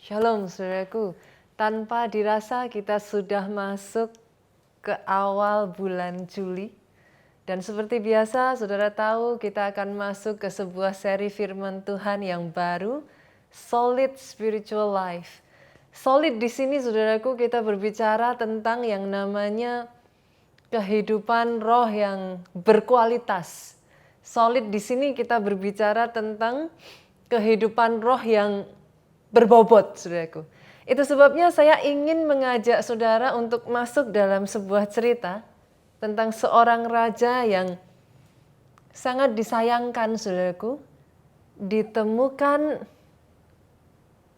Shalom saudaraku, tanpa dirasa kita sudah masuk ke awal bulan Juli. Dan seperti biasa saudara tahu kita akan masuk ke sebuah seri firman Tuhan yang baru, Solid Spiritual Life. Solid di sini saudaraku kita berbicara tentang yang namanya kehidupan roh yang berkualitas. Solid di sini kita berbicara tentang kehidupan roh yang berbobot, saudaraku. Itu sebabnya saya ingin mengajak saudara untuk masuk dalam sebuah cerita tentang seorang raja yang sangat disayangkan, saudaraku, ditemukan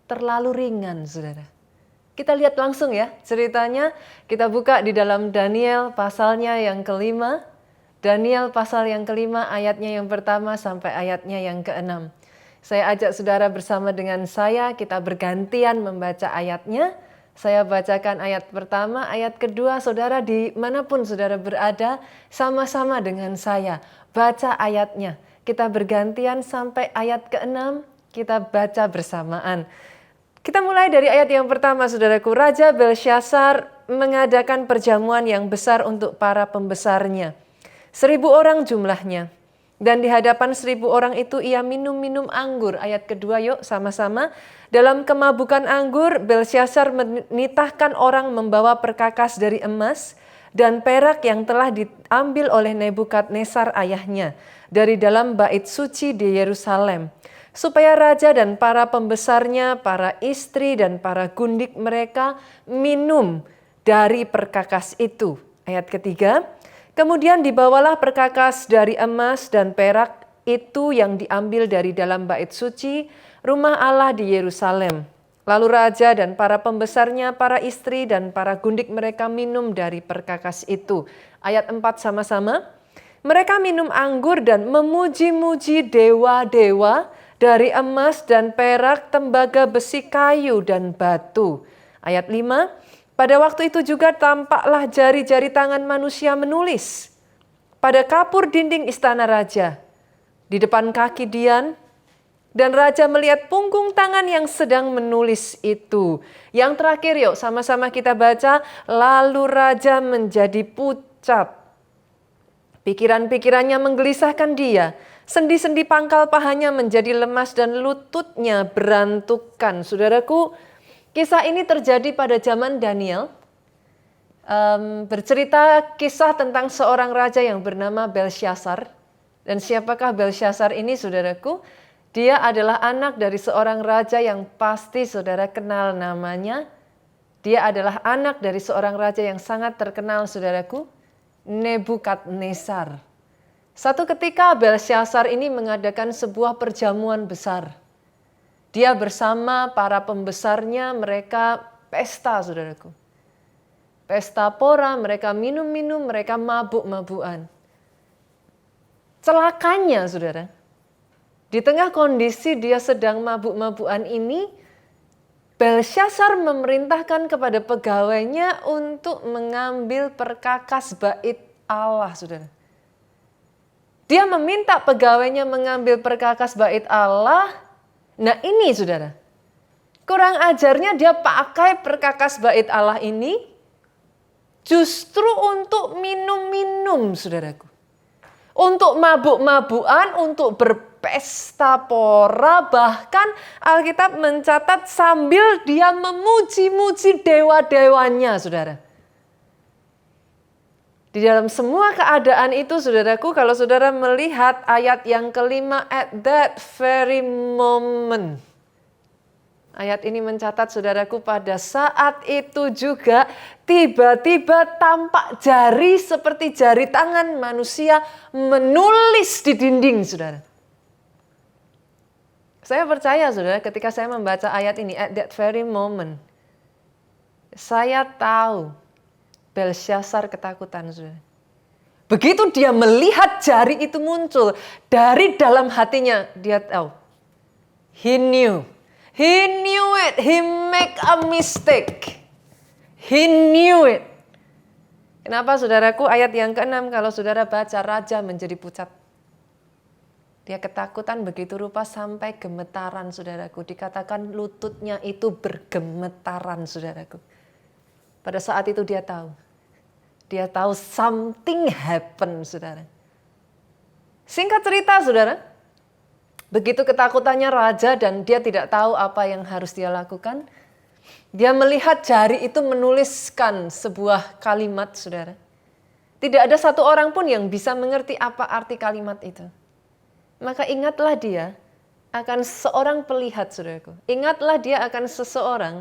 terlalu ringan, saudara. Kita lihat langsung ya ceritanya, kita buka di dalam Daniel pasalnya yang kelima. Daniel pasal yang kelima ayatnya yang pertama sampai ayatnya yang keenam. Saya ajak saudara bersama dengan saya, kita bergantian membaca ayatnya. Saya bacakan ayat pertama, ayat kedua, saudara dimanapun saudara berada, sama-sama dengan saya. Baca ayatnya, kita bergantian sampai ayat keenam, kita baca bersamaan. Kita mulai dari ayat yang pertama, saudaraku. Raja Belsyazar mengadakan perjamuan yang besar untuk para pembesarnya. 1.000 orang jumlahnya. Dan di hadapan 1.000 orang itu ia minum-minum anggur. Ayat kedua yuk sama-sama. Dalam kemabukan anggur, Belsyazar menitahkan orang membawa perkakas dari emas dan perak yang telah diambil oleh Nebukadnezar ayahnya dari dalam bait suci di Yerusalem. Supaya raja dan para pembesarnya, para istri dan para gundik mereka minum dari perkakas itu. Ayat ketiga, kemudian dibawalah perkakas dari emas dan perak itu yang diambil dari dalam bait suci, rumah Allah di Yerusalem. Lalu raja dan para pembesarnya, para istri dan para gundik mereka minum dari perkakas itu. Ayat 4 sama-sama. Mereka minum anggur dan memuji-muji dewa-dewa dari emas dan perak, tembaga, besi, kayu, dan batu. Ayat 5, pada waktu itu juga tampaklah jari-jari tangan manusia menulis pada kapur dinding istana raja, di depan kaki Dian, dan raja melihat punggung tangan yang sedang menulis itu. Yang terakhir yuk sama-sama kita baca, lalu raja menjadi pucat. Pikiran-pikirannya menggelisahkan dia. Sendi-sendi pangkal pahanya menjadi lemas dan lututnya berantukan. Saudaraku, kisah ini terjadi pada zaman Daniel. Bercerita kisah tentang seorang raja yang bernama Belsyazar. Dan siapakah Belsyazar ini, saudaraku? Dia adalah anak dari seorang raja yang pasti saudara kenal namanya. Dia adalah anak dari seorang raja yang sangat terkenal, saudaraku, Nebukadnezar. Satu ketika Belsyazar ini mengadakan sebuah perjamuan besar. Dia bersama para pembesarnya, mereka pesta, saudaraku. Pesta pora, mereka minum-minum, mereka mabuk-mabukan. Celakanya, saudara, di tengah kondisi dia sedang mabuk-mabukan ini, Belsyazar memerintahkan kepada pegawainya untuk mengambil perkakas bait Allah, saudara. Dia meminta pegawainya mengambil perkakas bait Allah. Nah ini, saudara, kurang ajarnya dia pakai perkakas bait Allah ini justru untuk minum-minum, saudaraku. Untuk mabuk-mabukan, untuk berpesta pora, bahkan Alkitab mencatat sambil dia memuji-muji dewa-dewanya, saudara. Di dalam semua keadaan itu, saudaraku, kalau saudara melihat ayat yang kelima, at that very moment. Ayat ini mencatat, saudaraku, pada saat itu juga tiba-tiba tampak jari seperti jari tangan manusia menulis di dinding, saudara. Saya percaya, saudara, ketika saya membaca ayat ini, at that very moment, saya tahu Belsyazar ketakutan, saudara. Begitu dia melihat jari itu muncul, dari dalam hatinya dia tahu. He knew it, he make a mistake. He knew it. Kenapa, saudaraku, ayat yang ke-6 kalau saudara baca, raja menjadi pucat. Dia ketakutan begitu rupa sampai gemetaran, saudaraku. Dikatakan lututnya itu bergemetaran, saudaraku. Pada saat itu dia tahu. Dia tahu something happen, saudara. Singkat cerita, saudara. Begitu ketakutannya raja dan dia tidak tahu apa yang harus dia lakukan. Dia melihat jari itu menuliskan sebuah kalimat, saudara. Tidak ada satu orang pun yang bisa mengerti apa arti kalimat itu. Maka ingatlah dia akan seorang pelihat, saudaraku. Ingatlah dia akan seseorang.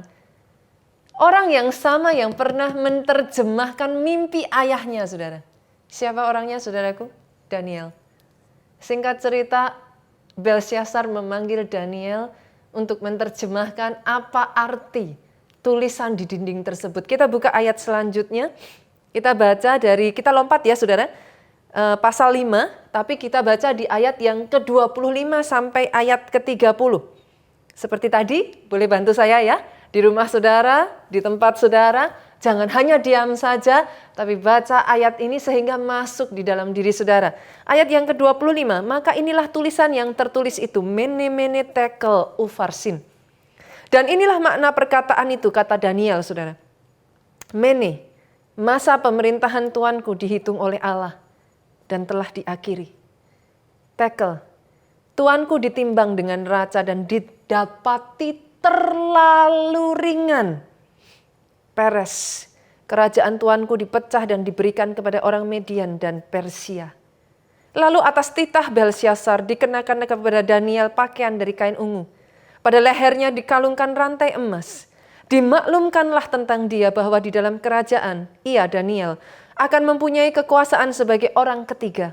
Orang yang sama yang pernah menerjemahkan mimpi ayahnya, saudara. Siapa orangnya, saudaraku? Daniel. Singkat cerita, Belsyazar memanggil Daniel untuk menerjemahkan apa arti tulisan di dinding tersebut. Kita buka ayat selanjutnya. Kita baca kita lompat ya, saudara. Pasal 5, tapi kita baca di ayat yang ke-25 sampai ayat ke-30. Seperti tadi, boleh bantu saya ya? Di rumah saudara, di tempat saudara, jangan hanya diam saja, tapi baca ayat ini sehingga masuk di dalam diri saudara. Ayat yang ke-25, maka inilah tulisan yang tertulis itu, Mene Mene Tekel Ufarsin. Dan inilah makna perkataan itu, kata Daniel, saudara. Mene, masa pemerintahan Tuanku dihitung oleh Allah dan telah diakhiri. Tekel, Tuanku ditimbang dengan raca dan didapati terlalu ringan. Peres, kerajaan Tuanku dipecah dan diberikan kepada orang Median dan Persia. Lalu atas titah Belsyazar dikenakan kepada Daniel pakaian dari kain ungu. Pada lehernya dikalungkan rantai emas. Dimaklumkanlah tentang dia bahwa di dalam kerajaan, ia Daniel, akan mempunyai kekuasaan sebagai orang ketiga.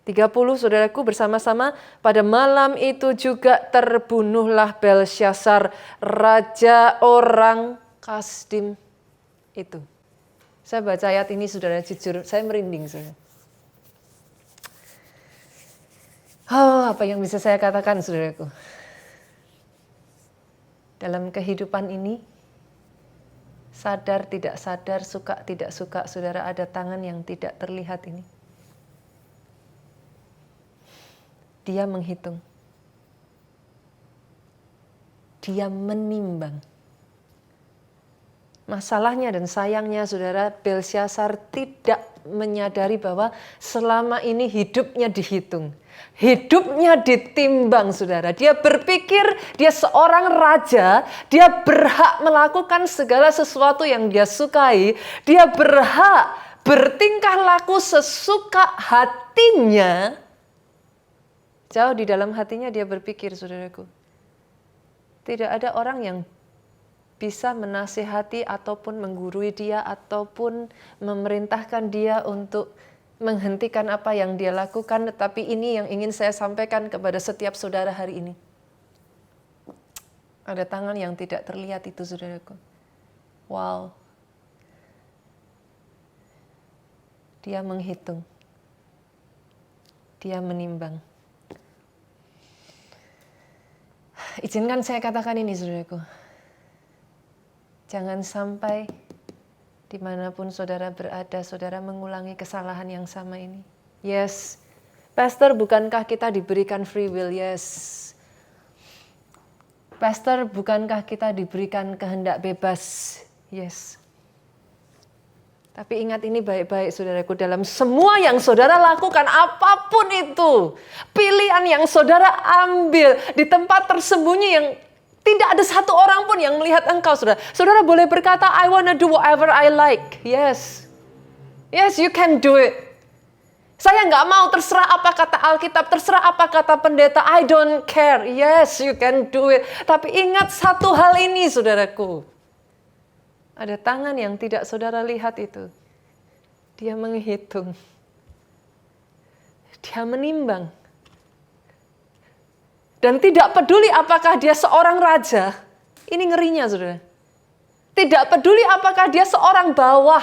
30 saudaraku bersama-sama, pada malam itu juga terbunuhlah Belsyazar, raja orang Kasdim itu. Saya baca ayat ini, saudara, jujur saya merinding, saudara. Oh, apa yang bisa saya katakan, saudaraku? Dalam kehidupan ini, sadar tidak sadar, suka tidak suka, saudara, ada tangan yang tidak terlihat ini. Dia menghitung. Dia menimbang. Masalahnya dan sayangnya, saudara, Belsyazar tidak menyadari bahwa selama ini hidupnya dihitung. Hidupnya ditimbang, saudara. Dia berpikir dia seorang raja, dia berhak melakukan segala sesuatu yang dia sukai. Dia berhak bertingkah laku sesuka hatinya. Jauh di dalam hatinya dia berpikir, saudaraku, tidak ada orang yang bisa menasihati ataupun menggurui dia ataupun memerintahkan dia untuk menghentikan apa yang dia lakukan. Tetapi ini yang ingin saya sampaikan kepada setiap saudara hari ini. Ada tangan yang tidak terlihat itu, saudaraku. Wow. Dia menghitung. Dia menimbang. Izinkan saya katakan ini, saudaraku. Jangan sampai dimanapun saudara berada, saudara mengulangi kesalahan yang sama ini. Yes, Pastor, bukankah kita diberikan free will? Yes. Pastor, bukankah kita diberikan kehendak bebas? Yes. Tapi ingat ini baik-baik, saudaraku, dalam semua yang saudara lakukan, apapun itu, pilihan yang saudara ambil di tempat tersembunyi yang tidak ada satu orang pun yang melihat engkau, saudara. Saudara boleh berkata, I wanna do whatever I like. Yes. Yes, you can do it. Saya nggak mau, terserah apa kata Alkitab, terserah apa kata pendeta, I don't care. Yes, you can do it. Tapi ingat satu hal ini, saudaraku. Ada tangan yang tidak saudara lihat itu. Dia menghitung. Dia menimbang. Dan tidak peduli apakah dia seorang raja. Ini ngerinya, saudara. Tidak peduli apakah dia seorang bawah,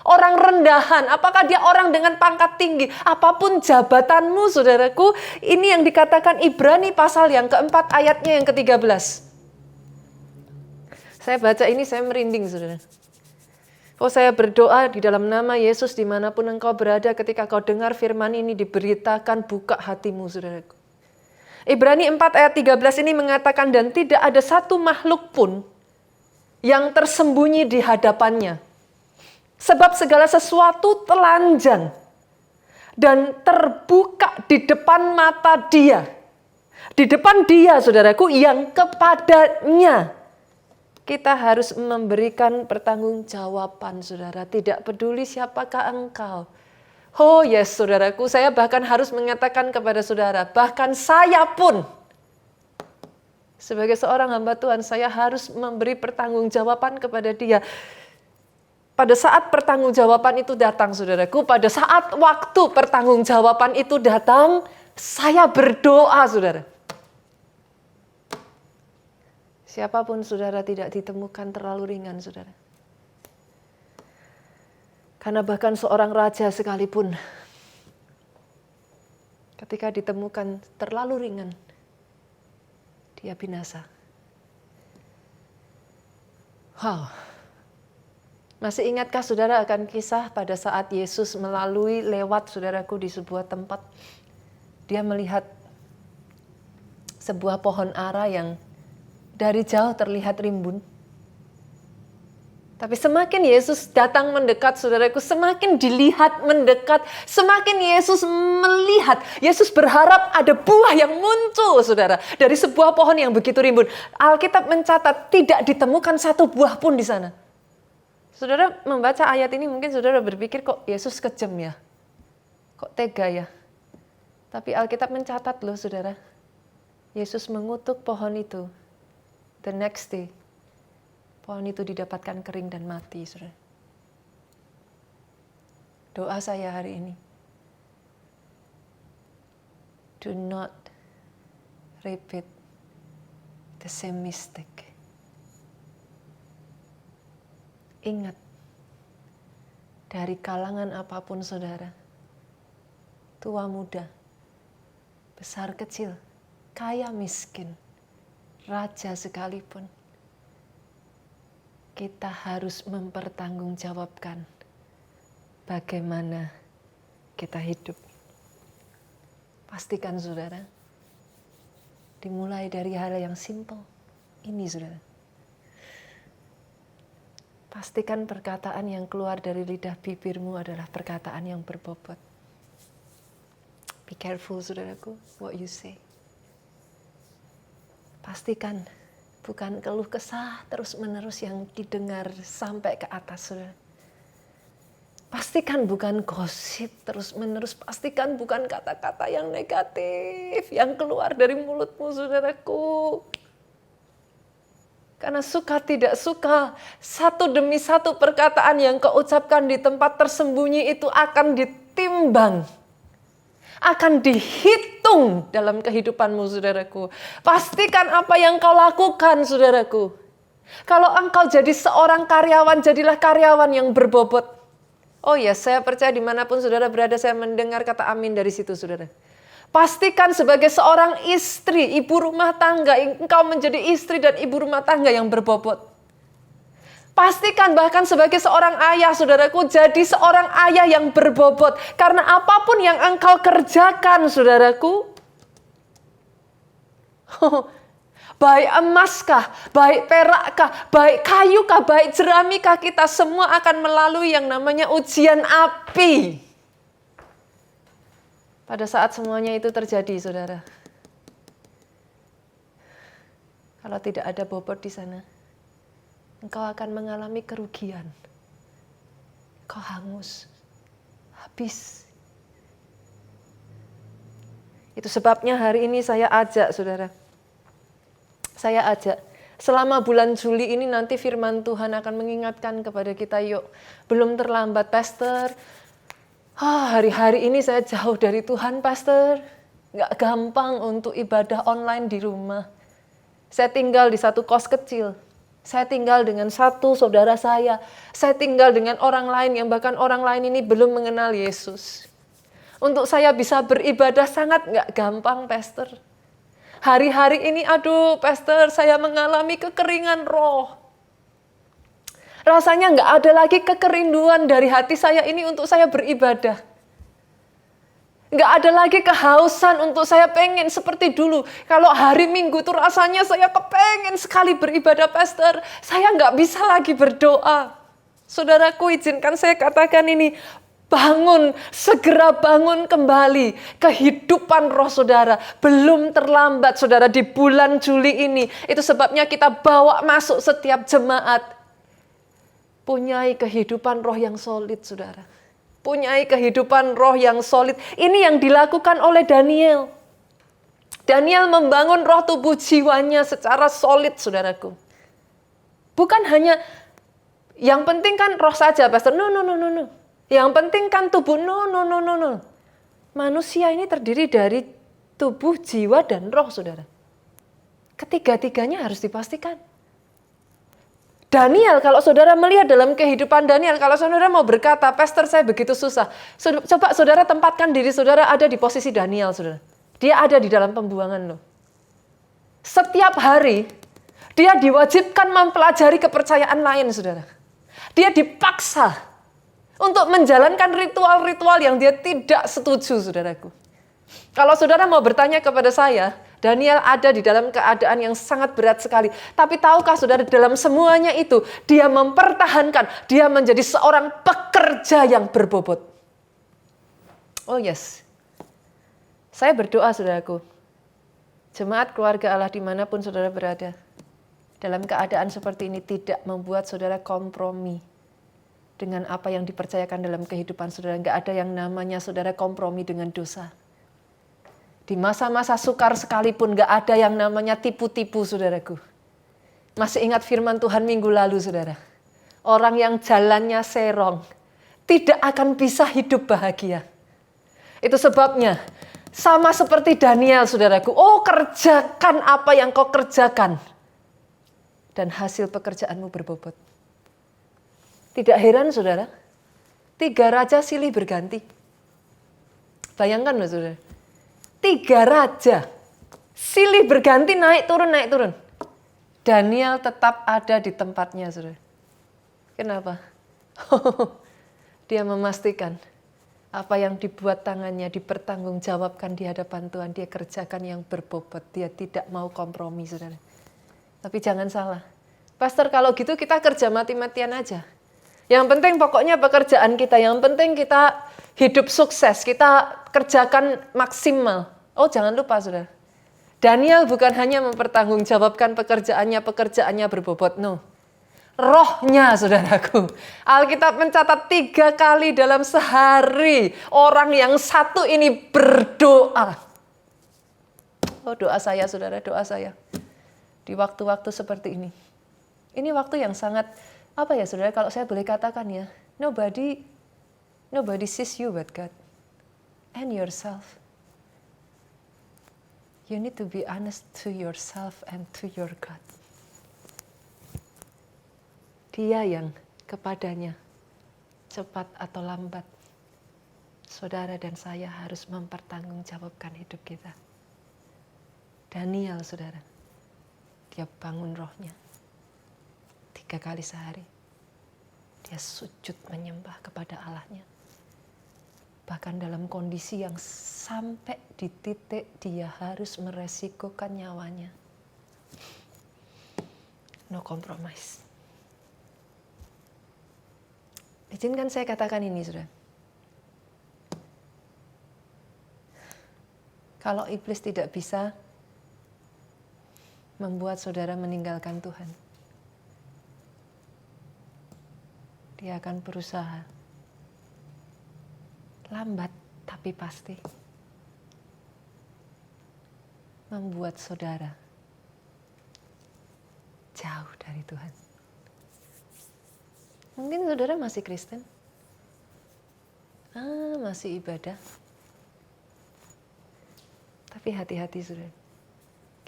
orang rendahan, apakah dia orang dengan pangkat tinggi. Apapun jabatanmu, saudaraku. Ini yang dikatakan Ibrani pasal yang keempat ayatnya yang ke-13. Saya baca ini, saya merinding, saudara. Oh, saya berdoa di dalam nama Yesus dimanapun engkau berada, ketika kau dengar firman ini diberitakan, buka hatimu, saudaraku. Ibrani 4 ayat 13 ini mengatakan, dan tidak ada satu makhluk pun yang tersembunyi di hadapannya. Sebab segala sesuatu telanjang dan terbuka di depan mata Dia. Di depan Dia, saudaraku, yang kepadanya kita harus memberikan pertanggungjawaban, saudara. Tidak peduli siapakah engkau. Oh yes, saudaraku, saya bahkan harus mengatakan kepada saudara, bahkan saya pun sebagai seorang hamba Tuhan, saya harus memberi pertanggungjawaban kepada Dia. Pada saat pertanggungjawaban itu datang, saudaraku, pada saat waktu pertanggungjawaban itu datang, saya berdoa, saudara. Siapapun saudara tidak ditemukan terlalu ringan, saudara. Karena bahkan seorang raja sekalipun, ketika ditemukan terlalu ringan, dia binasa. Wow. Masih ingatkah saudara akan kisah pada saat Yesus melalui lewat, saudaraku, di sebuah tempat. Dia melihat sebuah pohon ara yang dari jauh terlihat rimbun. Tapi semakin Yesus datang mendekat, saudaraku, semakin dilihat mendekat, semakin Yesus melihat. Yesus berharap ada buah yang muncul, saudara, dari sebuah pohon yang begitu rimbun. Alkitab mencatat tidak ditemukan satu buah pun di sana. Saudara membaca ayat ini mungkin saudara berpikir, kok Yesus kejam ya? Kok tega ya? Tapi Alkitab mencatat loh, saudara. Yesus mengutuk pohon itu. The next day, pohon itu didapatkan kering dan mati, saudara. Doa saya hari ini, do not repeat the same mistake. Ingat, dari kalangan apapun saudara, tua muda, besar kecil, kaya miskin, raja sekalipun, kita harus mempertanggungjawabkan bagaimana kita hidup. Pastikan, saudara, dimulai dari hal yang simple ini, saudara. Pastikan perkataan yang keluar dari lidah bibirmu adalah perkataan yang berbobot. Be careful, saudaraku, what you say. Pastikan bukan keluh kesah terus-menerus yang didengar sampai ke atas, saudara. Pastikan bukan gosip terus-menerus. Pastikan bukan kata-kata yang negatif yang keluar dari mulutmu, saudaraku. Karena suka tidak suka, satu demi satu perkataan yang kau ucapkan di tempat tersembunyi itu akan ditimbang. Akan dihitung dalam kehidupanmu, saudaraku. Pastikan apa yang kau lakukan, saudaraku. Kalau engkau jadi seorang karyawan, jadilah karyawan yang berbobot. Oh ya, saya percaya dimanapun saudara berada, saya mendengar kata amin dari situ, saudara. Pastikan sebagai seorang istri, ibu rumah tangga, engkau menjadi istri dan ibu rumah tangga yang berbobot. Pastikan bahkan sebagai seorang ayah, saudaraku, jadi seorang ayah yang berbobot. Karena apapun yang engkau kerjakan, saudaraku, baik emaskah, baik perakkah, baik kayukah, baik jeramikah, kita semua akan melalui yang namanya ujian api. Pada saat semuanya itu terjadi, saudara, kalau tidak ada bobot di sana, engkau akan mengalami kerugian. Kau hangus, habis. Itu sebabnya hari ini saya ajak, saudara. Saya ajak, selama bulan Juli ini nanti firman Tuhan akan mengingatkan kepada kita, yuk, belum terlambat, pastor. Hari-hari ini saya jauh dari Tuhan, pastor. Gak gampang untuk ibadah online di rumah. Saya tinggal di satu kos kecil. Saya tinggal dengan satu saudara saya. Saya tinggal dengan orang lain yang bahkan orang lain ini belum mengenal Yesus. Untuk saya bisa beribadah sangat gak gampang, pastor. Hari-hari ini, aduh, pastor, saya mengalami kekeringan roh. Rasanya nggak ada lagi kekerinduan dari hati saya ini untuk saya beribadah. Nggak ada lagi kehausan untuk saya pengen seperti dulu. Kalau hari Minggu tuh rasanya saya kepengen sekali beribadah, pastor. Saya nggak bisa lagi berdoa. Saudaraku, izinkan saya katakan ini. Bangun, segera bangun kembali. Kehidupan roh saudara. Belum terlambat saudara di bulan Juli ini. Itu sebabnya kita bawa masuk setiap jemaat. Punyai kehidupan roh yang solid saudara. Punyai kehidupan roh yang solid. Ini yang dilakukan oleh Daniel. Daniel membangun roh tubuh jiwanya secara solid, saudaraku. Bukan hanya, yang penting kan roh saja, pastor. No. Yang penting kan tubuh. No. Manusia ini terdiri dari tubuh, jiwa, dan roh, saudara. Ketiga-tiganya harus dipastikan. Daniel, kalau saudara melihat dalam kehidupan Daniel, kalau saudara mau berkata, pastor saya begitu susah. Coba saudara tempatkan diri saudara ada di posisi Daniel, saudara. Dia ada di dalam pembuangan loh. Setiap hari, dia diwajibkan mempelajari kepercayaan lain, saudara. Dia dipaksa untuk menjalankan ritual-ritual yang dia tidak setuju, saudaraku. Kalau saudara mau bertanya kepada saya, Daniel ada di dalam keadaan yang sangat berat sekali. Tapi tahukah saudara, dalam semuanya itu, dia mempertahankan, dia menjadi seorang pekerja yang berbobot. Oh yes. Saya berdoa saudaraku, jemaat keluarga Allah dimanapun saudara berada, dalam keadaan seperti ini tidak membuat saudara kompromi dengan apa yang dipercayakan dalam kehidupan saudara. Nggak ada yang namanya saudara kompromi dengan dosa. Di masa-masa sukar sekalipun gak ada yang namanya tipu-tipu, saudaraku. Masih ingat firman Tuhan minggu lalu, saudara? Orang yang jalannya serong tidak akan bisa hidup bahagia. Itu sebabnya, sama seperti Daniel, saudaraku. Oh, kerjakan apa yang kau kerjakan. Dan hasil pekerjaanmu berbobot. Tidak heran, saudara. 3 raja silih berganti. Bayangkan loh, saudara. 3 raja silih berganti, naik turun. Daniel tetap ada di tempatnya, saudara. Kenapa? Dia memastikan apa yang dibuat tangannya dipertanggungjawabkan di hadapan Tuhan. Dia kerjakan yang berbobot. Dia tidak mau kompromi, saudara. Tapi jangan salah. Pastor, kalau gitu kita kerja mati-matian aja. Yang penting pokoknya pekerjaan kita. Yang penting kita hidup sukses, kita kerjakan maksimal. Oh, jangan lupa, saudara. Daniel bukan hanya mempertanggungjawabkan pekerjaannya berbobot. No. Rohnya, saudaraku. Alkitab mencatat 3 kali dalam sehari. Orang yang satu ini berdoa. Oh, doa saya, saudara, doa saya. Di waktu-waktu seperti ini. Ini waktu yang sangat, apa ya, saudara, kalau saya boleh katakan ya. Nobody sees you but God. And yourself. You need to be honest to yourself and to your God. Dia yang kepadanya, cepat atau lambat, saudara dan saya harus mempertanggungjawabkan hidup kita. Daniel, saudara, dia bangun rohnya 3 kali sehari. Dia sujud menyembah kepada Allahnya. Bahkan dalam kondisi yang sampai di titik dia harus meresikokan nyawanya. No compromise. Izinkan saya katakan ini, saudara. Kalau iblis tidak bisa membuat saudara meninggalkan Tuhan, dia akan berusaha. Lambat tapi pasti. Membuat saudara jauh dari Tuhan. Mungkin saudara masih Kristen. Masih ibadah. Tapi hati-hati, saudara.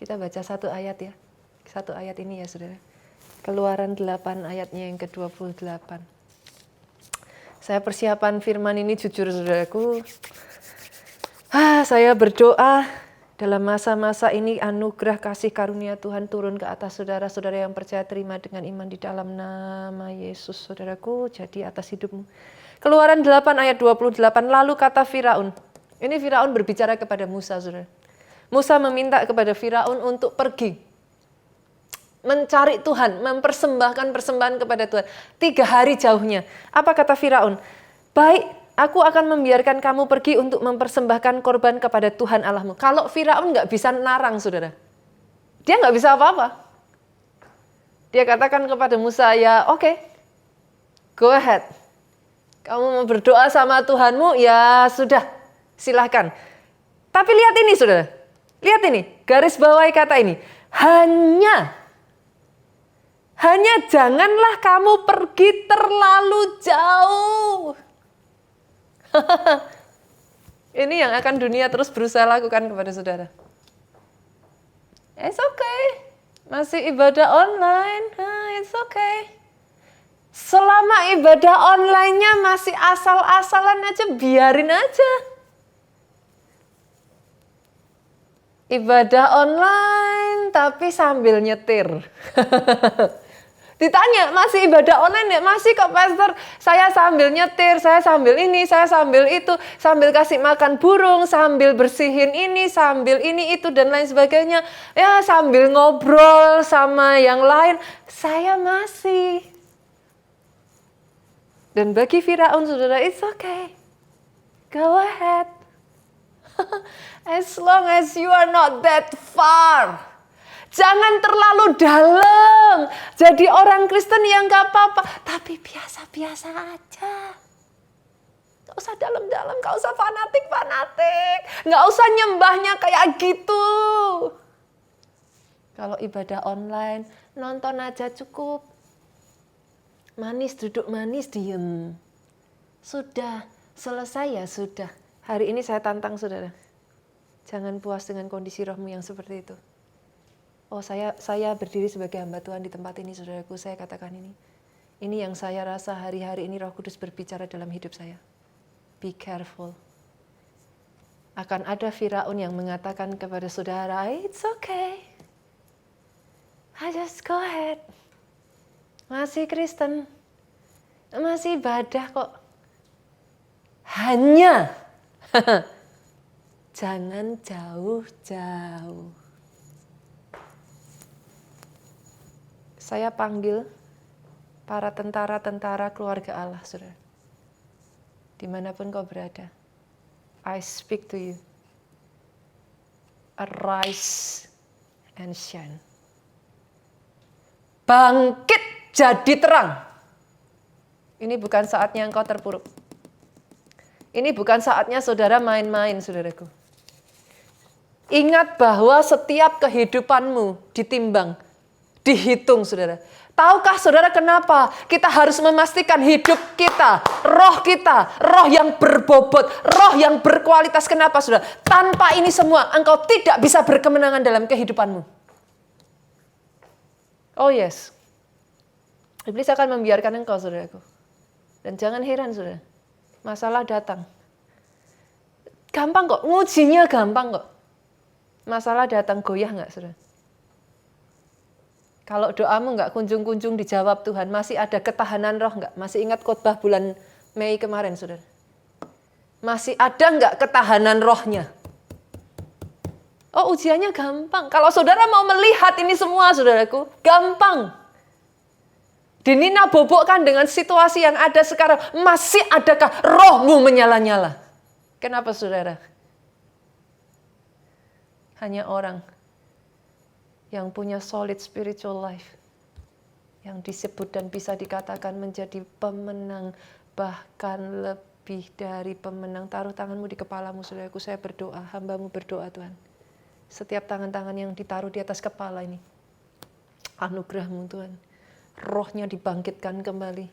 Kita baca 1 ayat ya. 1 ayat ini ya, saudara. Keluaran 8 ayatnya yang ke-28. Saya persiapan firman ini jujur, saudaraku. Saya berdoa dalam masa-masa ini anugerah kasih karunia Tuhan turun ke atas saudara-saudara yang percaya terima dengan iman di dalam nama Yesus, saudaraku, jadi atas hidupmu. Keluaran 8 ayat 28, lalu kata Firaun, Ini Firaun berbicara kepada Musa, saudara. Musa meminta kepada Firaun untuk pergi. Mencari Tuhan, mempersembahkan persembahan kepada Tuhan. 3 hari jauhnya. Apa kata Firaun? Baik, aku akan membiarkan kamu pergi untuk mempersembahkan korban kepada Tuhan Allahmu. Kalau Firaun nggak bisa narang, saudara. Dia nggak bisa apa-apa. Dia katakan kepada Musa, ya oke, go ahead. Kamu mau berdoa sama Tuhanmu, ya sudah, silahkan. Tapi lihat ini, saudara. Lihat ini, garis bawahi kata ini. Hanya janganlah kamu pergi terlalu jauh. Ini yang akan dunia terus berusaha lakukan kepada saudara. It's okay. Masih ibadah online, it's okay. Selama ibadah online-nya masih asal-asalan aja, biarin aja. Ibadah online tapi sambil nyetir. Ditanya, masih ibadah online ya? Masih kok pastor, saya sambil nyetir, saya sambil ini, saya sambil itu, sambil kasih makan burung, sambil bersihin ini, sambil ini itu dan lain sebagainya. Ya sambil ngobrol sama yang lain, saya masih. Dan bagi Firaun, saudara, it's okay. Go ahead. As long as you are not that far. Jangan terlalu dalam. Jadi orang Kristen yang gak apa-apa. Tapi biasa-biasa aja. Gak usah dalam-dalam, gak usah fanatik-fanatik. Gak usah nyembahnya kayak gitu. Kalau ibadah online, nonton aja cukup. Manis, duduk manis, diem. Sudah, selesai ya sudah. Hari ini saya tantang saudara. Jangan puas dengan kondisi rohmu yang seperti itu. Oh saya berdiri sebagai hamba Tuhan di tempat ini, saudaraku, saya katakan ini. Ini yang saya rasa hari-hari ini Roh Kudus berbicara dalam hidup saya. Be careful. Akan ada Firaun yang mengatakan kepada saudara, it's okay. I just go ahead. Masih Kristen. Masih ibadah kok. Hanya. Jangan jauh-jauh. Saya panggil para tentara-tentara keluarga Allah, saudara. Dimanapun kau berada, I speak to you. Arise and shine. Bangkit jadi terang. Ini bukan saatnya engkau terpuruk. Ini bukan saatnya saudara main-main, saudaraku. Ingat bahwa setiap kehidupanmu ditimbang, dihitung, saudara. Tahukah saudara kenapa kita harus memastikan hidup kita, roh yang berbobot, roh yang berkualitas? Kenapa, saudara? Tanpa ini semua, engkau tidak bisa berkemenangan dalam kehidupanmu. Oh yes. Iblis akan membiarkan engkau, saudaraku. Dan jangan heran, saudara. Masalah datang. Gampang kok, ngujinya gampang kok. Masalah datang, goyah nggak, saudara? Kalau doamu nggak kunjung-kunjung dijawab Tuhan, masih ada ketahanan roh nggak? Masih ingat khotbah bulan Mei kemarin, saudara? Masih ada nggak ketahanan rohnya? Oh, ujiannya gampang. Kalau saudara mau melihat ini semua, saudaraku, gampang. Dinina bobokkan dengan situasi yang ada sekarang. Masih adakah rohmu menyala-nyala? Kenapa, saudara? Hanya orang yang punya solid spiritual life, yang disebut dan bisa dikatakan menjadi pemenang, bahkan lebih dari pemenang. Taruh tanganmu di kepalamu, saudaraku. Saya berdoa, hambamu berdoa, Tuhan. Setiap tangan-tangan yang ditaruh di atas kepala ini, anugerahmu, Tuhan. Rohnya dibangkitkan kembali.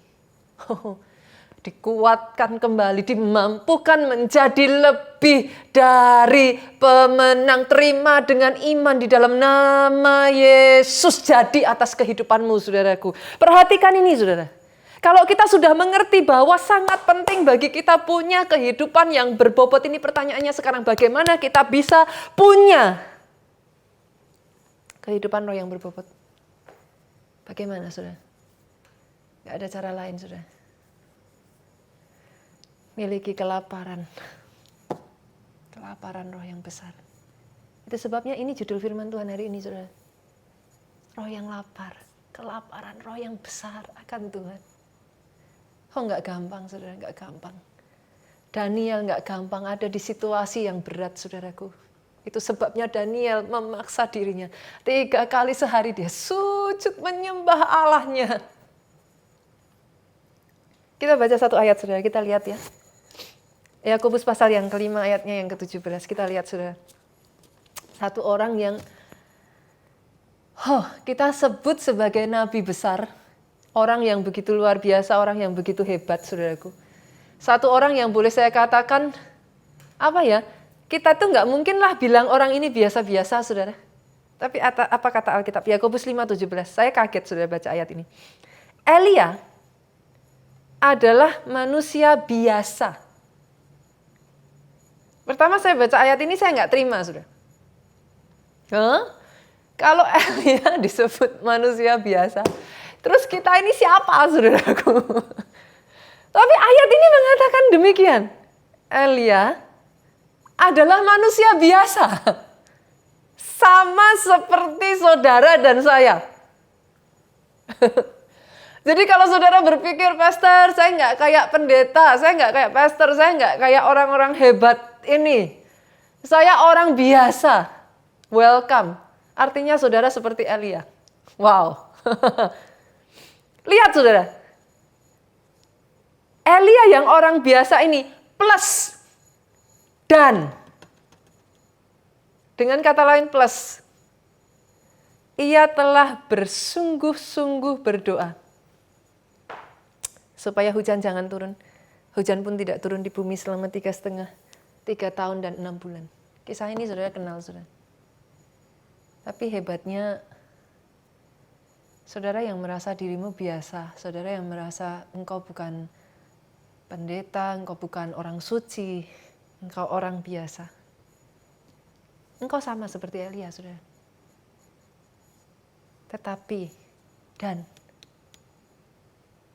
Dikuatkan kembali, dimampukan menjadi lebih dari pemenang. Terima dengan iman di dalam nama Yesus jadi atas kehidupanmu, saudaraku. Perhatikan ini, saudara. Kalau kita sudah mengerti bahwa sangat penting bagi kita punya kehidupan yang berbobot, ini pertanyaannya sekarang, bagaimana kita bisa punya kehidupan roh yang berbobot? Bagaimana, saudara? Gak ada cara lain, saudara. Miliki kelaparan. Kelaparan roh yang besar. Itu sebabnya ini judul firman Tuhan hari ini, saudara. Roh yang lapar, kelaparan roh yang besar akan Tuhan. Oh, nggak gampang, saudara, nggak gampang. Daniel nggak gampang ada di situasi yang berat, saudaraku. Itu sebabnya Daniel memaksa dirinya. 3 kali sehari dia sujud menyembah Allahnya. Kita baca satu ayat, saudara, kita lihat ya. Yakobus pasal yang kelima ayatnya yang ke-17. Kita lihat, saudara. Satu orang yang kita sebut sebagai nabi besar. Orang yang begitu luar biasa, orang yang begitu hebat, saudaraku. Satu orang yang boleh saya katakan, kita tuh nggak mungkin lah bilang orang ini biasa-biasa, saudara. Tapi apa kata Alkitab? Yakobus 5:17. Saya kaget, saudara, baca ayat ini. Elia adalah manusia biasa. Pertama saya baca ayat ini saya nggak terima, saudara. Kalau Elia disebut manusia biasa, terus kita ini siapa, saudaraku? Tapi ayat ini mengatakan demikian. Elia adalah manusia biasa. Sama seperti saudara dan saya. Jadi kalau saudara berpikir, pastor, saya nggak kayak pendeta, saya nggak kayak pastor, saya nggak kayak orang-orang hebat ini. Saya orang biasa. Welcome. Artinya saudara seperti Elia. Wow. Lihat, saudara. Elia yang orang biasa ini plus dan. Dengan kata lain plus. Ia telah bersungguh-sungguh berdoa. Supaya hujan jangan turun. Hujan pun tidak turun di bumi selama 3 tahun dan 6 bulan. Kisah ini saudara kenal, saudara. Tapi hebatnya, saudara yang merasa dirimu biasa, saudara yang merasa engkau bukan pendeta, engkau bukan orang suci, engkau orang biasa. Engkau sama seperti Elia, saudara. Tetapi,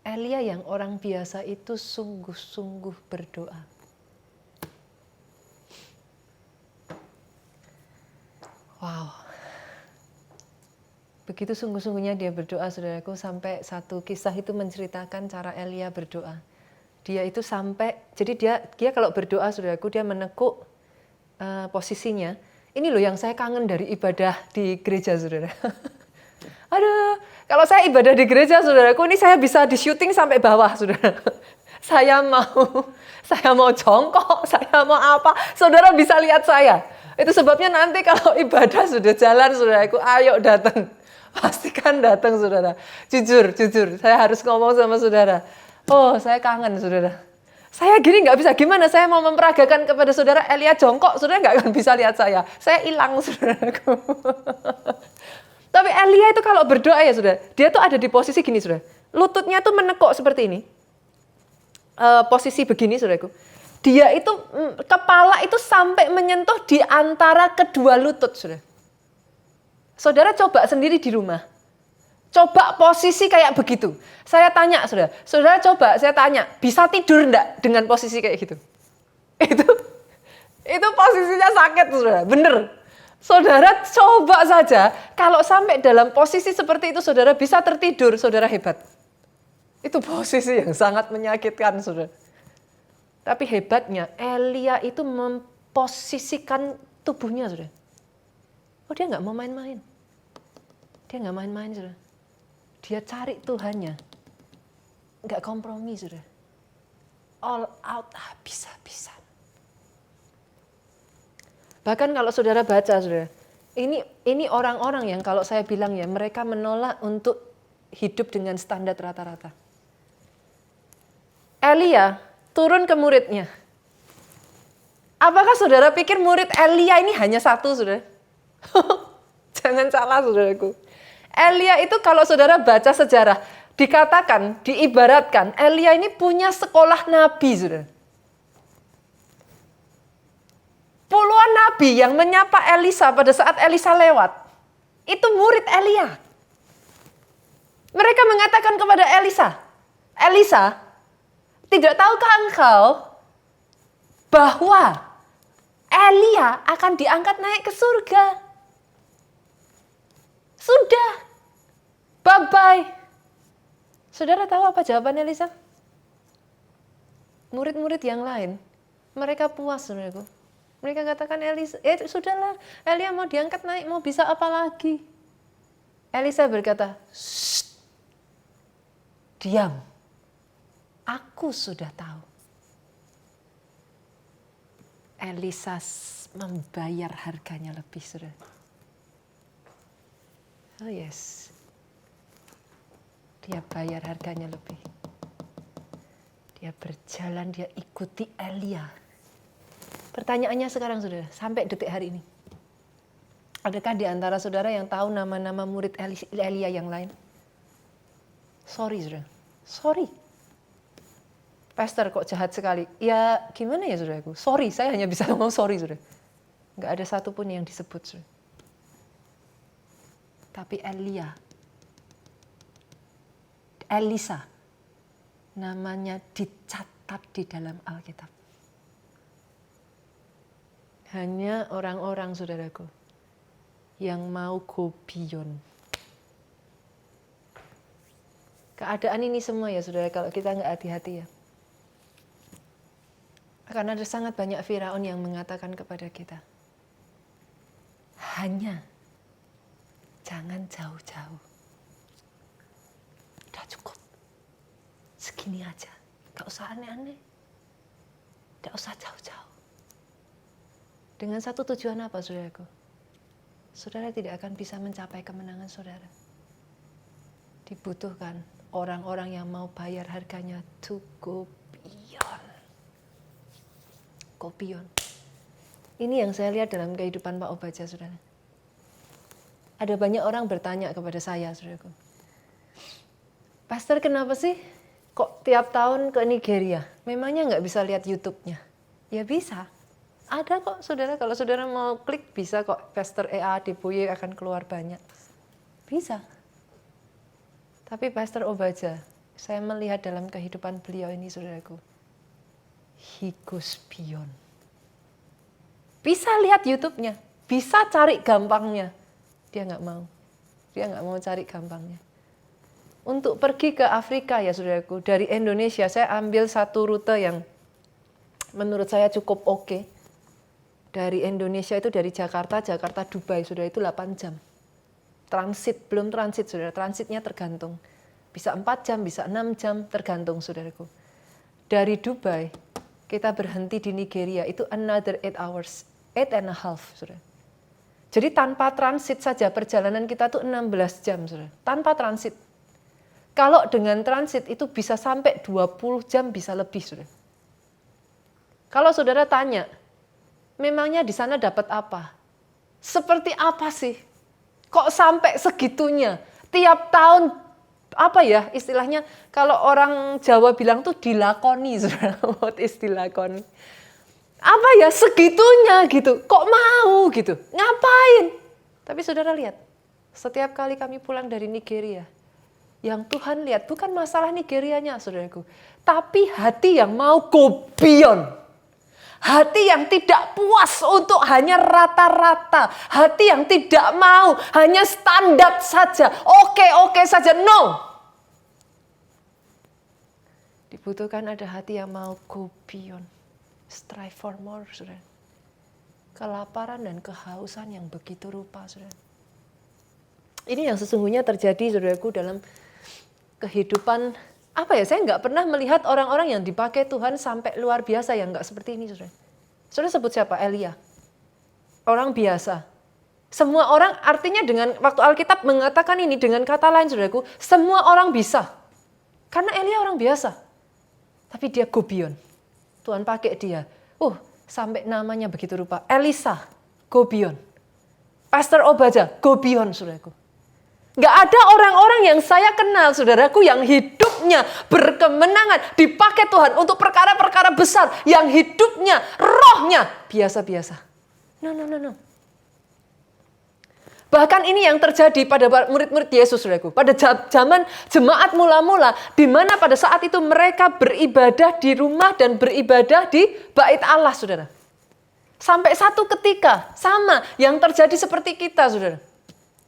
Elia yang orang biasa itu sungguh-sungguh berdoa. Wow. Begitu sungguh-sungguhnya dia berdoa, saudaraku, sampai satu kisah itu menceritakan cara Elia berdoa. Dia itu sampai, jadi dia kalau berdoa, saudaraku, dia menekuk posisinya. Ini loh yang saya kangen dari ibadah di gereja, saudara. Aduh, kalau saya ibadah di gereja, saudaraku, ini saya bisa di syuting sampai bawah, saudara. Saya mau jongkok, saya mau apa, saudara bisa lihat saya. Itu sebabnya nanti kalau ibadah sudah jalan, saudaraku, ayo datang. Pastikan datang, saudara. Jujur, saya harus ngomong sama saudara. Oh, saya kangen, saudara. Saya gini nggak bisa, gimana saya mau memperagakan kepada saudara Elia jongkok, saudara nggak akan bisa lihat saya. Saya hilang, saudaraku. Tapi Elia itu kalau berdoa ya, saudara, dia tuh ada di posisi gini, saudara. Lututnya tuh menekuk seperti ini. Posisi begini, saudaraku. Dia itu, kepala itu sampai menyentuh di antara kedua lutut, saudara. Saudara coba sendiri di rumah. Coba posisi kayak begitu. Saya tanya, saudara. Saudara coba, saya tanya, bisa tidur enggak dengan posisi kayak gitu? Itu posisinya sakit, saudara. Bener. Saudara coba saja, kalau sampai dalam posisi seperti itu saudara bisa tertidur, saudara hebat. Itu posisi yang sangat menyakitkan, saudara. Tapi hebatnya, Elia itu memposisikan tubuhnya, saudara. Oh, dia nggak mau main-main. Dia nggak main-main, saudara. Dia cari Tuhannya. Nggak kompromi, saudara. All out, habis-habisan. Bahkan kalau saudara baca, saudara, ini orang-orang yang kalau saya bilang ya, mereka menolak untuk hidup dengan standar rata-rata. Elia turun ke muridnya. Apakah saudara pikir murid Elia ini hanya satu, saudara? Jangan salah, saudaraku. Elia itu kalau saudara baca sejarah, dikatakan, diibaratkan, Elia ini punya sekolah nabi, saudara. Puluhan nabi yang menyapa Elisa pada saat Elisa lewat, itu murid Elia. Mereka mengatakan kepada Elisa, tidak tahukah engkau bahwa Elia akan diangkat naik ke surga. Sudah. Bye-bye. Saudara tahu apa jawaban Elisa? Murid-murid yang lain, mereka puas, saudaraku. Mereka katakan, sudahlah, Elia mau diangkat naik, mau bisa apa lagi? Elisa berkata, diam, aku sudah tahu. Elisa membayar harganya lebih, saudara. Oh yes, dia bayar harganya lebih. Dia berjalan, dia ikuti Elia. Pertanyaannya sekarang, saudara, sampai detik hari ini. Adakah di antara saudara yang tahu nama-nama murid Elia yang lain? Sorry, saudara. Sorry. Pastor kok jahat sekali. Ya gimana ya, saudaraku? Sorry, saya hanya bisa ngomong sorry, saudara. Nggak ada satupun yang disebut, saudara. Tapi Elisa, namanya dicatat di dalam Alkitab. Hanya orang-orang, saudaraku, yang mau go beyond. Keadaan ini semua ya, saudara, kalau kita nggak hati-hati ya. Akan ada sangat banyak Firaun yang mengatakan kepada kita, hanya jangan jauh-jauh. Udah cukup. Segini aja. Gak usah aneh-aneh. Gak usah jauh-jauh. Dengan satu tujuan apa, saudaraku? Saudara tidak akan bisa mencapai kemenangan saudara. Dibutuhkan orang-orang yang mau bayar harganya to go beyond. Go beyond. Ini yang saya lihat dalam kehidupan Pak Obaja, saudara. Ada banyak orang bertanya kepada saya, saudaraku. Pastor, kenapa sih kok tiap tahun ke Nigeria? Memangnya nggak bisa lihat YouTube-nya? Ya bisa. Ada kok, saudara. Kalau saudara mau klik, bisa kok. Pastor E.A. Adeboye akan keluar banyak. Bisa. Tapi Pastor Obaja, saya melihat dalam kehidupan beliau ini, saudaraku. He goes beyond. Bisa lihat YouTube-nya. Bisa cari gampangnya. Dia nggak mau. Dia nggak mau cari gampangnya. Untuk pergi ke Afrika ya, saudaraku. Dari Indonesia, saya ambil satu rute yang menurut saya cukup oke. Dari Indonesia itu dari Jakarta Dubai, saudara, itu 8 jam. Transit, belum transit, saudara. Transitnya tergantung. Bisa 4 jam, bisa 6 jam, tergantung, saudaraku. Dari Dubai, kita berhenti di Nigeria, itu another 8 hours. 8.5, saudara. Jadi tanpa transit saja perjalanan kita tuh 16 jam, saudara. Tanpa transit. Kalau dengan transit itu bisa sampai 20 jam, bisa lebih, saudara. Kalau saudara tanya, memangnya di sana dapat apa? Seperti apa sih? Kok sampai segitunya? Tiap tahun, apa ya istilahnya, kalau orang Jawa bilang tuh dilakoni, saudara. What is dilakoni? Apa ya, segitunya gitu. Kok mau gitu? Ngapain? Tapi saudara lihat, setiap kali kami pulang dari Nigeria, yang Tuhan lihat bukan masalah Nigerianya, saudaraku. Tapi hati yang mau go beyond. Hati yang tidak puas untuk hanya rata-rata. Hati yang tidak mau hanya standar saja. Oke saja. No. Dibutuhkan ada hati yang mau go beyond. Strive for more, saudara. Kelaparan dan kehausan yang begitu rupa, saudara. Ini yang sesungguhnya terjadi, saudaraku, dalam kehidupan, apa ya, saya nggak pernah melihat orang-orang yang dipakai Tuhan sampai luar biasa yang nggak seperti ini, saudara. Saudara sebut siapa? Elia. Orang biasa. Semua orang, artinya dengan waktu Alkitab mengatakan ini dengan kata lain, saudaraku, semua orang bisa. Karena Elia orang biasa. Tapi dia go beyond. Tuhan pakai dia. Sampai namanya begitu rupa. Elisa, go beyond. Pastor Obaja, go beyond, saudaraku. Gak ada orang-orang yang saya kenal, saudaraku, yang hidupnya berkemenangan, dipakai Tuhan untuk perkara-perkara besar, yang hidupnya, rohnya biasa-biasa. No. Bahkan ini yang terjadi pada murid-murid Yesus, saudaraku. Pada zaman jemaat mula-mula, di mana pada saat itu mereka beribadah di rumah dan beribadah di bait Allah, saudara. Sampai satu ketika, sama yang terjadi seperti kita, saudara.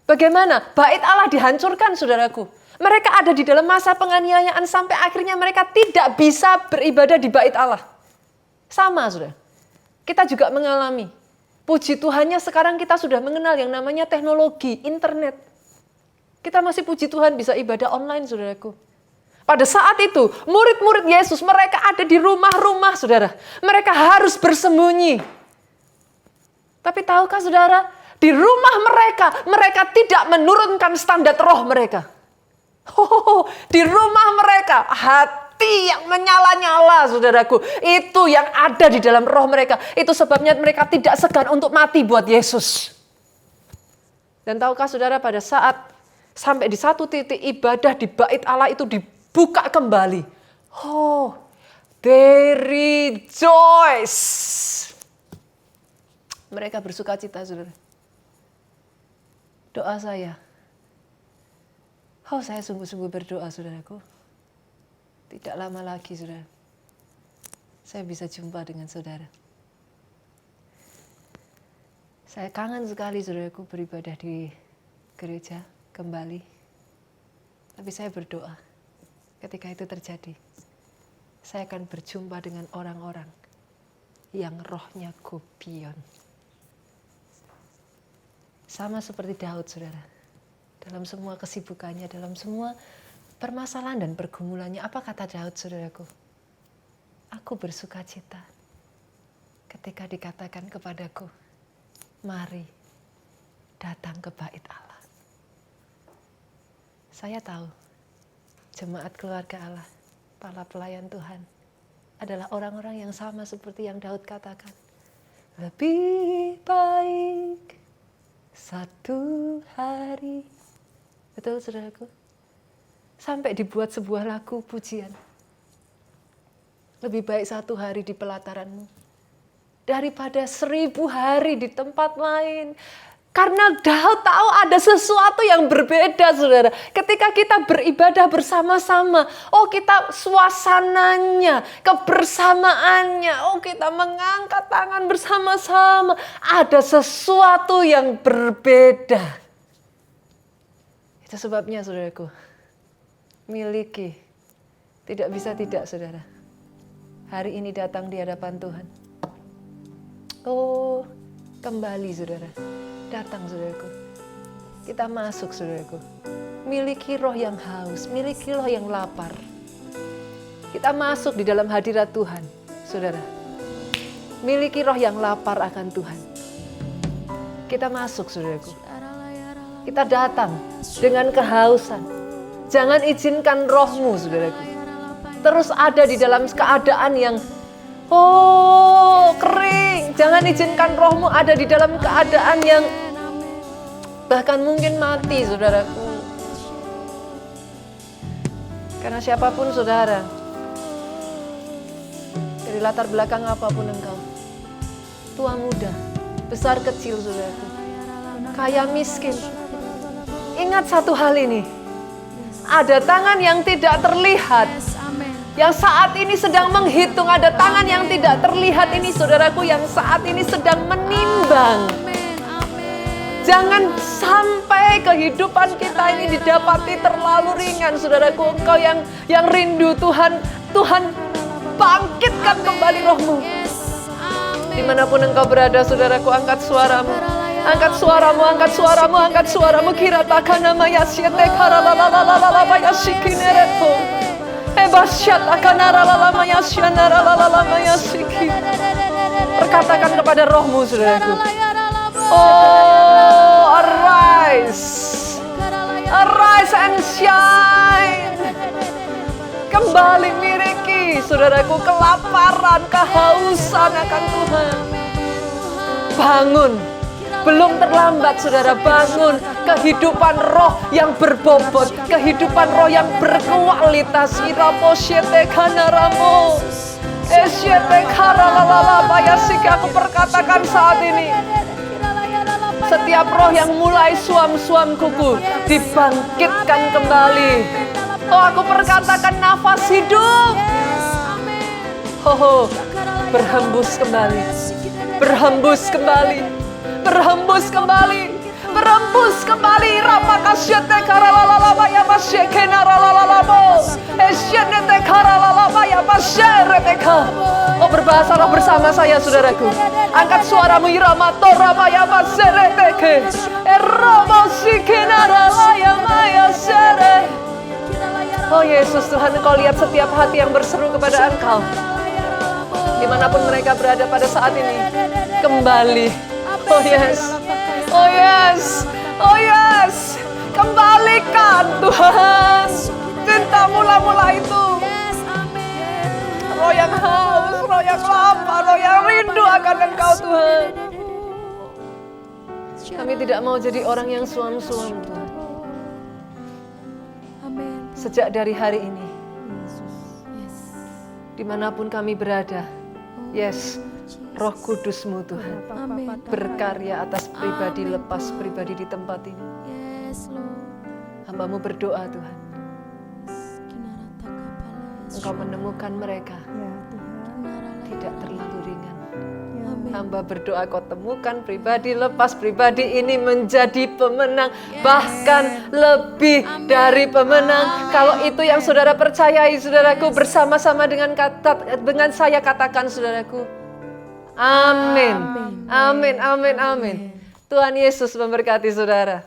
Bagaimana? Bait Allah dihancurkan, saudaraku. Mereka ada di dalam masa penganiayaan sampai akhirnya mereka tidak bisa beribadah di bait Allah. Sama, saudara. Kita juga mengalami. Puji Tuhannya sekarang kita sudah mengenal yang namanya teknologi, internet. Kita masih puji Tuhan bisa ibadah online, saudaraku. Pada saat itu, murid-murid Yesus, mereka ada di rumah-rumah, saudara. Mereka harus bersembunyi. Tapi tahukah saudara, di rumah mereka tidak menurunkan standar roh mereka. Di rumah mereka, hati yang menyala-nyala, saudaraku. Itu yang ada di dalam roh mereka. Itu sebabnya mereka tidak segan untuk mati buat Yesus. Dan tahukah saudara, pada saat sampai di satu titik ibadah di bait Allah itu dibuka kembali. They rejoice. Mereka bersuka cita, saudara. Doa saya. Saya sungguh-sungguh berdoa, saudaraku. Tidak lama lagi, saudara. Saya bisa jumpa dengan saudara. Saya kangen sekali, saudaraku, beribadah di gereja kembali. Tapi saya berdoa. Ketika itu terjadi, saya akan berjumpa dengan orang-orang yang rohnya Gibeon. Sama seperti Daud, saudara. Dalam semua kesibukannya, dalam semua permasalahan dan pergumulannya, apa kata Daud, saudaraku? Aku bersuka cita ketika dikatakan kepadaku, mari datang ke bait Allah. Saya tahu, jemaat keluarga Allah, para pelayan Tuhan, adalah orang-orang yang sama seperti yang Daud katakan. Lebih baik satu hari. Betul, saudaraku? Sampai dibuat sebuah lagu pujian. Lebih baik satu hari di pelataranmu daripada 1000 hari di tempat lain. Karena Daud tahu ada sesuatu yang berbeda, saudara. Ketika kita beribadah bersama-sama, kita suasananya, kebersamaannya, kita mengangkat tangan bersama-sama. Ada sesuatu yang berbeda. Itu sebabnya, saudaraku, miliki. Tidak bisa tidak, saudara. Hari ini datang di hadapan Tuhan. Kembali, saudara. Datang, saudaraku. Kita masuk, saudaraku. Miliki roh yang haus, miliki roh yang lapar. Kita masuk di dalam hadirat Tuhan, saudara. Miliki roh yang lapar akan Tuhan. Kita masuk, saudaraku. Kita datang dengan kehausan. Jangan izinkan rohmu, saudaraku, terus ada di dalam keadaan yang kering. Jangan izinkan rohmu ada di dalam keadaan yang bahkan mungkin mati, saudaraku. Karena siapapun saudara, dari latar belakang apapun engkau, tua muda, besar kecil, saudaraku, kaya miskin, ingat satu hal ini. Ada tangan yang tidak terlihat, yang saat ini sedang menghitung. Ada tangan yang tidak terlihat ini, saudaraku, yang saat ini sedang menimbang. Jangan sampai kehidupan kita ini didapati terlalu ringan, saudaraku. Engkau yang rindu Tuhan, Tuhan bangkitkan kembali rohmu. Dimanapun engkau berada, saudaraku, angkat suaramu. Angkat suaramu, angkat suaramu, angkat suaramu. Kiratakan nama Yasyete karalalalala bayashikinereto. Perkatakan kepada rohmu, saudaraku. Arise. Arise and shine. Kembali miliki, saudaraku, kelaparan, kehausan akan Tuhan. Bangun. Belum terlambat, saudara, bangun. Kehidupan roh yang berbobot, kehidupan roh yang berkualitas. Iraposyete kanaramo, esyete karalalala bayasiki. Aku perkatakan saat ini, setiap roh yang mulai suam-suam kuku dibangkitkan kembali. Aku perkatakan nafas hidup. berhembus kembali, berhembus kembali, berhembus kembali, berhembus kembali. Rapakasyete karalalaba ya masyekena ralalabo, esyenete karalalaba ya masyereteka. Oh, berbahasalah bersama saya, saudaraku. Angkat suaramu, irama torama ya masereteke, erama sikena ralaya maya sere. Oh Yesus, Tuhan, Engkau lihat setiap hati yang berseru kepada Engkau. Dimanapun mereka berada pada saat ini, kembali. Oh yes, oh yes, oh yes. Kembalikan Tuhan cinta mula-mula itu. Roh yang haus, roh yang lapar, roh yang rindu akan Engkau Tuhan. Kami tidak mau jadi orang yang suam-suam Tuhan. Sejak dari hari ini, dimanapun kami berada, yes, Roh Kudus-Mu Tuhan berkarya atas pribadi, lepas pribadi di tempat ini. Hamba-Mu berdoa Tuhan, Engkau menemukan mereka tidak terlalu ringan. Hamba berdoa Kau temukan pribadi lepas pribadi ini menjadi pemenang, bahkan lebih dari pemenang. Kalau itu yang saudara percayai, saudaraku, bersama-sama dengan saya katakan, saudaraku, amin, amin, amin, amin. Tuhan Yesus memberkati saudara.